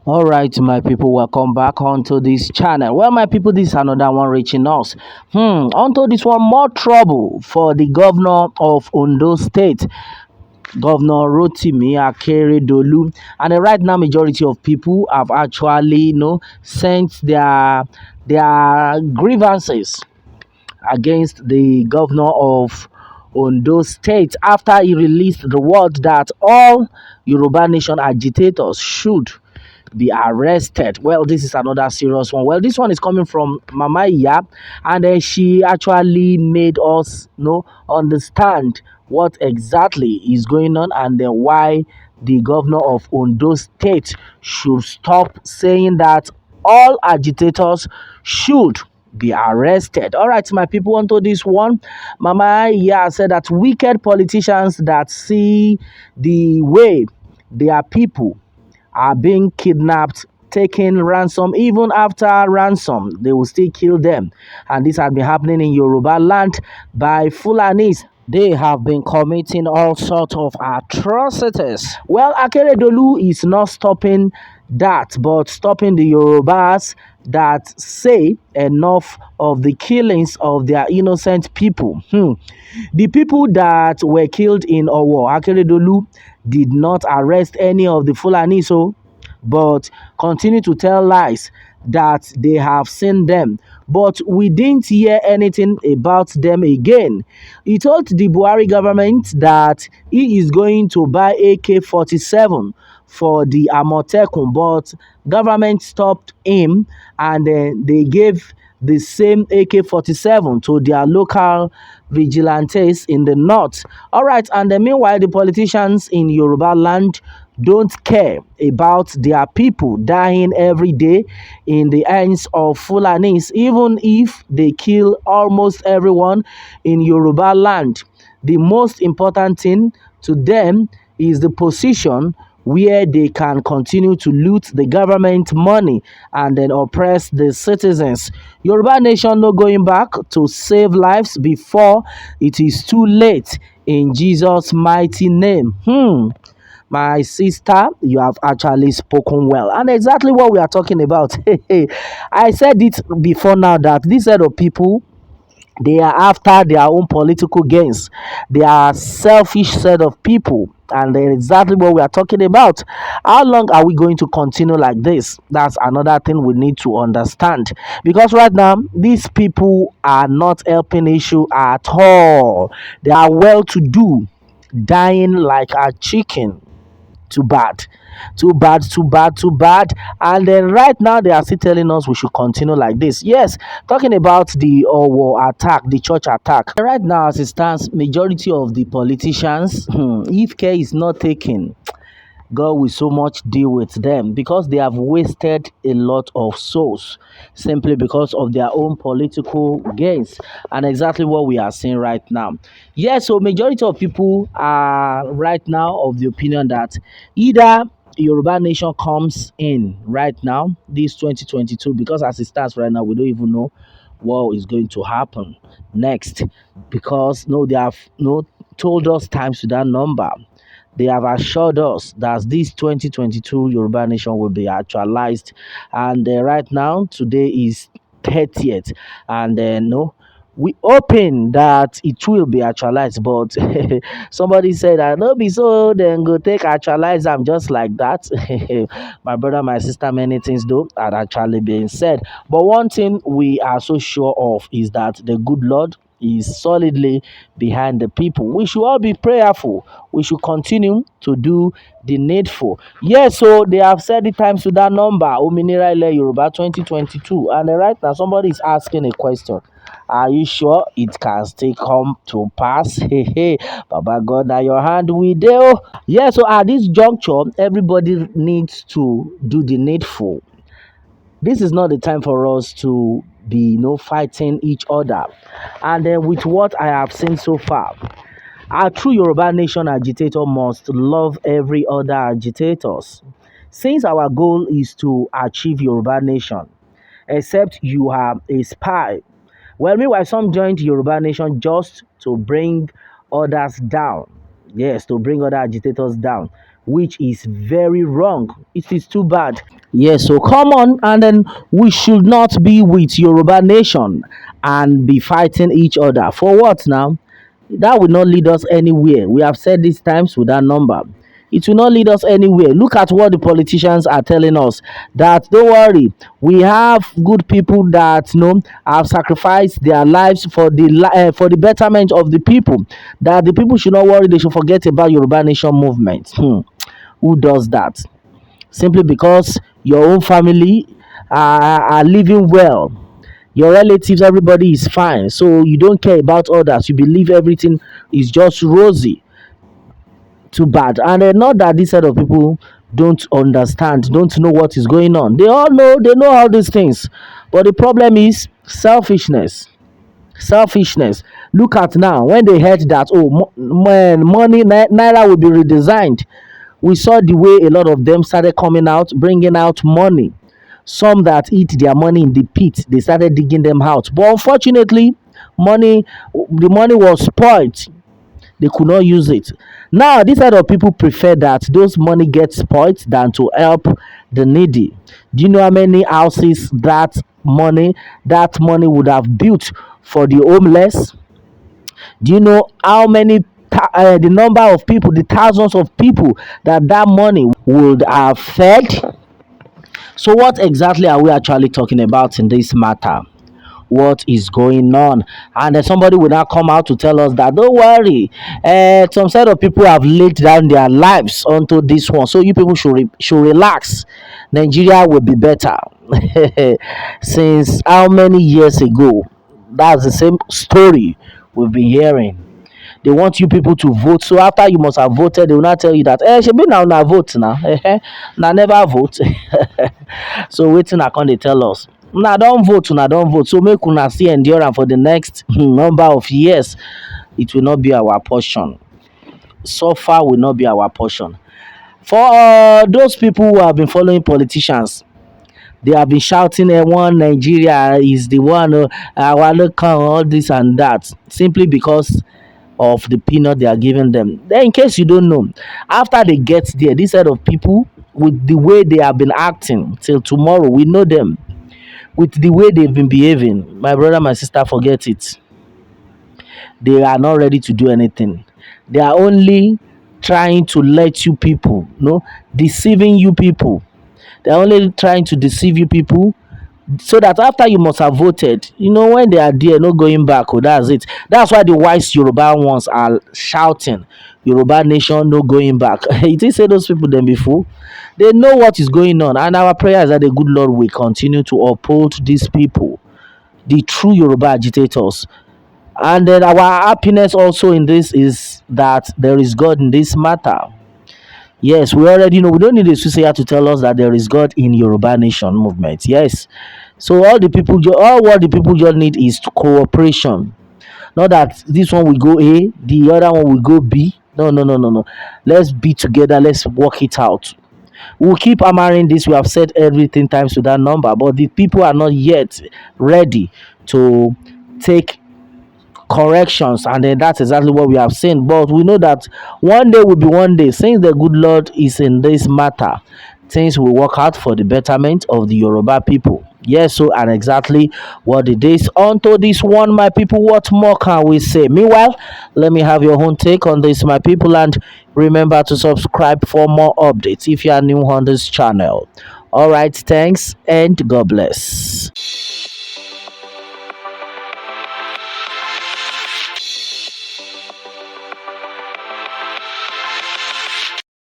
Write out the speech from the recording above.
All right, my people, welcome back onto this channel. Well, my people, this is another one reaching us. Onto this one, more trouble for the governor of Ondo State, Governor Rotimi Akeredolu. And right now, majority of people have actually, sent their grievances against the governor of Ondo State after he released the word that all Yoruba Nation agitators should be arrested. Well, this is another serious one. Well, this one is coming from Mama Iya, and she actually made us understand what exactly is going on and then why the governor of Ondo State should stop saying that all agitators should be arrested. All right, my people, onto this one. Mama Iya said that wicked politicians that see the way their people are being kidnapped, taken ransom. Even after ransom, they will still kill them. And this has been happening in Yoruba land by Fulanis. They have been committing all sorts of atrocities. Well, Akeredolu is not stopping that, but stopping the Yorubas that say enough of the killings of their innocent people. The people that were killed in Owo, Akeredolu did not arrest any of the Fulani, but continue to tell lies that they have seen them. But we didn't hear anything about them again. He told the Buhari government that he is going to buy AK-47 for the Amotekun, but government stopped him and they gave the same AK-47 to their local vigilantes in the north. All right, and then meanwhile, the politicians in Yoruba land don't care about their people dying every day in the hands of Fulanis, even if they kill almost everyone in Yoruba land. The most important thing to them is the position where they can continue to loot the government money and then oppress the citizens. Yoruba nation no going back to save lives before it is too late in Jesus' mighty name. My sister, you have actually spoken well. And exactly what we are talking about. I said it before now that this set of people, they are after their own political gains. They are selfish set of people. And that's exactly what we are talking about. How long are we going to continue like this? That's another thing we need to understand. Because right now, these people are not helping issue at all. They are well to do, dying like a chicken. Too bad. Too bad, too bad, too bad. And then right now they are still telling us we should continue like this. Yes, talking about the war attack, the church attack. Right now, as it stands, majority of the politicians, if care is not taken, God will so much deal with them because they have wasted a lot of souls simply because of their own political gains, and exactly what we are seeing right now. Yes, so majority of people are right now of the opinion that either Yoruba nation comes in right now, this 2022, because as it stands right now, we don't even know what is going to happen next because no, they have no told us times to that number. They have assured us that this 2022 Yoruba Nation will be actualized. And right now, today is 30th. And no, we hoping that it will be actualized. But somebody said, I know be so, then go take actualize. I'm just like that. My brother, my sister, many things though are actually being said. But one thing we are so sure of is that the good Lord is solidly behind the people. We should all be prayerful. We should continue to do the needful. Yes, so they have said it times to that number, Ominira Ile Yoruba 2022. And right now, somebody is asking a question. Are you sure it can still come to pass? Hey, hey, Baba God, now your hand we do. Yeah, so at this juncture, everybody needs to do the needful. This is not the time for us to be fighting each other. And then with what I have seen so far, a true Yoruba nation agitator must love every other agitators. Since our goal is to achieve Yoruba nation, except you are a spy. Well, meanwhile, some joined Yoruba nation just to bring others down. Yes, to bring other agitators down. which is very wrong. It is too bad. Yes, so come on, and then we should not be with Yoruba nation and be fighting each other. For what now? That will not lead us anywhere. We have said this times with that number. It will not lead us anywhere. Look at what the politicians are telling us, that don't worry, we have good people that have sacrificed their lives for for the betterment of the people. That the people should not worry, they should forget about Yoruba nation movement. Who does that? Simply because your own family are living well, your relatives, everybody is fine, so you don't care about others, you believe everything is just rosy. Too bad. And not that this set of people don't understand, don't know what is going on. They all know, they know all these things, but the problem is selfishness. Selfishness. Look at now, when they heard that, oh, money, naira will be redesigned, we saw the way a lot of them started coming out, bringing out money. Some that eat their money in the pit, they started digging them out. But unfortunately, money, the money was spoiled. They could not use it. Now, this side of people prefer that those money get spoiled than to help the needy. Do you know how many houses that money would have built for the homeless? Do you know how many the number of people, the thousands of people that money would have fed? So, what exactly are we actually talking about in this matter? What is going on? And then somebody will now come out to tell us that don't worry, some set of people have laid down their lives onto this one, so you people should relax. Nigeria will be better. Since how many years ago? That's the same story we've been hearing. They want you people to vote. So after you must have voted, they will not tell you that, shebi now na vote now. Na never vote. So wetin una come dey tell us? Una don vote, una don vote. So make una still endure am for the next number of years. It will not be our portion. Suffer will not be our portion. For those people who have been following politicians, they have been shouting, one Nigeria is the one, our local, all this and that, simply because of the peanut they are giving them. Then, in case you don't know, after they get there, this set of people, with the way they have been acting till tomorrow, we know them. With the way they've been behaving, my brother, my sister, forget it. They are not ready to do anything. They are only trying to let you people, deceiving you people. They're only trying to deceive you people, so that after you must have voted, when they are there, no going back. Oh, that's it. That's why the wise Yoruba ones are shouting, Yoruba nation, no going back. You think say those people then before? They know what is going on. And our prayer is that the good Lord will continue to uphold these people, the true Yoruba agitators. And then our happiness also in this is that there is God in this matter. Yes, we already know. We don't need a soothsayer to tell us that there is God in Yoruba Nation movement. Yes. So all what the people just need is cooperation. Not that this one will go A, the other one will go B. No, no, no, no, no. Let's be together. Let's work it out. We'll keep hammering this. We have said everything times to that number, but the people are not yet ready to take corrections, and then that's exactly what we have seen. But we know that one day will be one day. Since the good Lord is in this matter, things will work out for the betterment of the Yoruba people. Yes, so and exactly what it is onto this one, my people. What more can we say? Meanwhile, let me have your own take on this, my people, and remember to subscribe for more updates if you are new on this channel. All right, thanks and God bless.